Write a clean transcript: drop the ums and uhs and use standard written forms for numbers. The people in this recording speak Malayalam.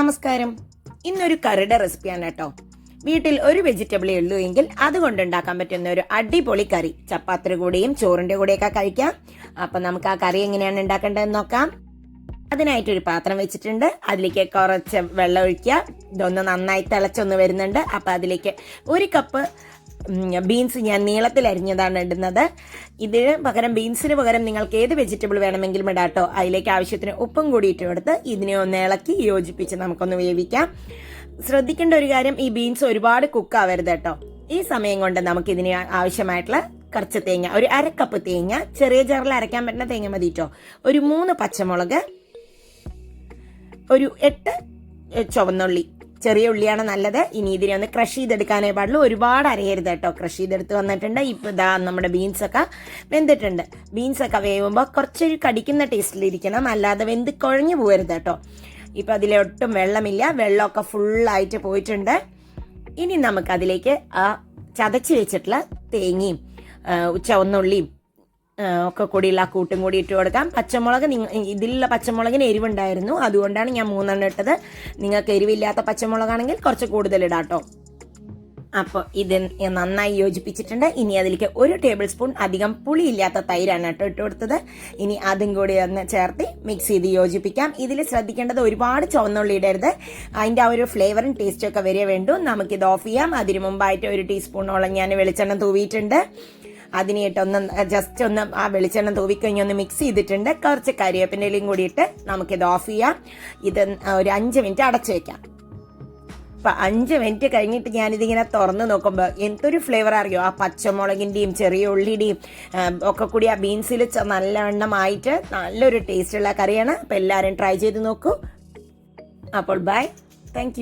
നമസ്കാരം. ഇന്നൊരു കറിയുടെ റെസിപ്പിയാണ് കേട്ടോ. വീട്ടിൽ ഒരു വെജിറ്റബിളേ ഉള്ളൂ എങ്കിൽ അതുകൊണ്ട് ഉണ്ടാക്കാൻ പറ്റുന്ന ഒരു അടിപൊളി കറി. ചപ്പാത്തിയുടെ കൂടെയും ചോറിന്റെ കൂടെയൊക്കെ കഴിക്കാം. അപ്പൊ നമുക്ക് ആ കറി എങ്ങനെയാണ് ഉണ്ടാക്കേണ്ടതെന്ന് നോക്കാം. അതിനായിട്ടൊരു പാത്രം വെച്ചിട്ടുണ്ട്. അതിലേക്ക് കുറച്ച് വെള്ളം ഒഴിക്കുക. ഇതൊന്ന് നന്നായി തിളച്ചൊന്ന് വരുന്നുണ്ട്. അപ്പൊ അതിലേക്ക് 1 കപ്പ് ബീൻസ് ഞാൻ നീളത്തിൽ അരിഞ്ഞതാണ് ഇടുന്നത്. ബീൻസിന് പകരം നിങ്ങൾക്ക് ഏത് വെജിറ്റബിൾ വേണമെങ്കിലും ഇടാട്ടോ. അതിലേക്ക് ആവശ്യത്തിന് ഉപ്പും കൂടി ഇട്ട് കൊടുത്ത് ഇതിനെ ഒന്ന് ഇളക്കി യോജിപ്പിച്ച് നമുക്കൊന്ന് വേവിക്കാം. ശ്രദ്ധിക്കേണ്ട ഒരു കാര്യം, ഈ ബീൻസ് ഒരുപാട് കുക്കാവരുത് കേട്ടോ. ഈ സമയം കൊണ്ട് നമുക്ക് ഇതിന് ആവശ്യമായിട്ടുള്ള കുറച്ച് തേങ്ങ, ഒരു 1/2 കപ്പ് തേങ്ങ, ചെറിയ ജാറിൽ അരയ്ക്കാൻ പറ്റുന്ന തേങ്ങ മതി കേട്ടോ. ഒരു 3 പച്ചമുളക്, ഒരു 8 ചുവന്നുള്ളി, ചെറിയ ഉള്ളിയാണ് നല്ലത്. ഇനി ഇതിനെ ഒന്ന് ക്രഷ് ചെയ്തെടുക്കാനേ പാടുള്ളൂ, ഒരുപാട് അരയരുത് കേട്ടോ. ക്രഷ് ചെയ്തെടുത്ത് വന്നിട്ടുണ്ട്. ഇപ്പൊ ഇതാ നമ്മുടെ ബീൻസൊക്കെ വെന്തിട്ടുണ്ട്. ബീൻസൊക്കെ വേവുമ്പോൾ കുറച്ചൊരു കടിക്കുന്ന ടേസ്റ്റിലിരിക്കണം, അല്ലാതെ വെന്ത് കുഴഞ്ഞു പോകരുത് കേട്ടോ. ഇപ്പൊ അതിലൊട്ടും വെള്ളമില്ല, വെള്ളമൊക്കെ ഫുള്ളായിട്ട് പോയിട്ടുണ്ട്. ഇനി നമുക്ക് അതിലേക്ക് ആ ചതച്ച് വെച്ചിട്ടുള്ള തേങ്ങയും ചുവന്നുള്ളിയും ഒക്കെ കൂടിയുള്ള കൂട്ടും കൂടി ഇട്ട് കൊടുക്കാം. പച്ചമുളക്, ഇതിലുള്ള പച്ചമുളകിന് എരിവുണ്ടായിരുന്നു, അതുകൊണ്ടാണ് ഞാൻ 3 ഇട്ടത്. നിങ്ങൾക്ക് എരിവില്ലാത്ത പച്ചമുളകാണെങ്കിൽ കുറച്ച് കൂടുതൽ ഇടാട്ടോ. അപ്പോൾ ഇത് നന്നായി യോജിപ്പിച്ചിട്ടുണ്ട്. ഇനി അതിലേക്ക് 1 ടേബിൾ സ്പൂൺ അധികം പുളിയില്ലാത്ത തൈരാണ് കേട്ടോ ഇട്ട് കൊടുത്തത്. ഇനി അതും കൂടി ഒന്ന് ചേർത്ത് മിക്സ് ചെയ്ത് യോജിപ്പിക്കാം. ഇതിൽ ശ്രദ്ധിക്കേണ്ടത് ഒരുപാട് ചുവന്നുള്ളി ഇടരുത്, അതിൻ്റെ ആ ഒരു ഫ്ലേവറും ടേസ്റ്റും ഒക്കെ വരെ വേണ്ടു. നമുക്കിത് ഓഫ് ചെയ്യാം. അതിനു മുമ്പായിട്ട് 1 ടീസ്പൂണോളം ഞാൻ വെളിച്ചെണ്ണ തൂവിയിട്ടുണ്ട്. അതിനായിട്ടൊന്ന് ജസ്റ്റ് ഒന്ന് ആ വെളിച്ചെണ്ണ തൂവിക്കഴിഞ്ഞൊന്ന് മിക്സ് ചെയ്തിട്ടുണ്ട്. കുറച്ച് കരിവേപ്പിൻ്റെലയും കൂടി ഇട്ട് നമുക്കിത് ഓഫ് ചെയ്യാം. ഇത് ഒരു 5 മിനിറ്റ് അടച്ചു വെക്കാം. അപ്പം 5 മിനിറ്റ് കഴിഞ്ഞിട്ട് ഞാനിതിങ്ങനെ തുറന്ന് നോക്കുമ്പോൾ എന്തൊരു ഫ്ലേവർ അറിയോ, ആ പച്ചമുളകിൻ്റെയും ചെറിയ ഉള്ളിയുടെയും ഒക്കെ കൂടി ആ ബീൻസിൽ നല്ലവണ്ണമായിട്ട് നല്ലൊരു ടേസ്റ്റുള്ള കറിയാണ്. അപ്പം എല്ലാവരും ട്രൈ ചെയ്ത് നോക്കൂ. അപ്പോൾ ബൈ, താങ്ക് യു.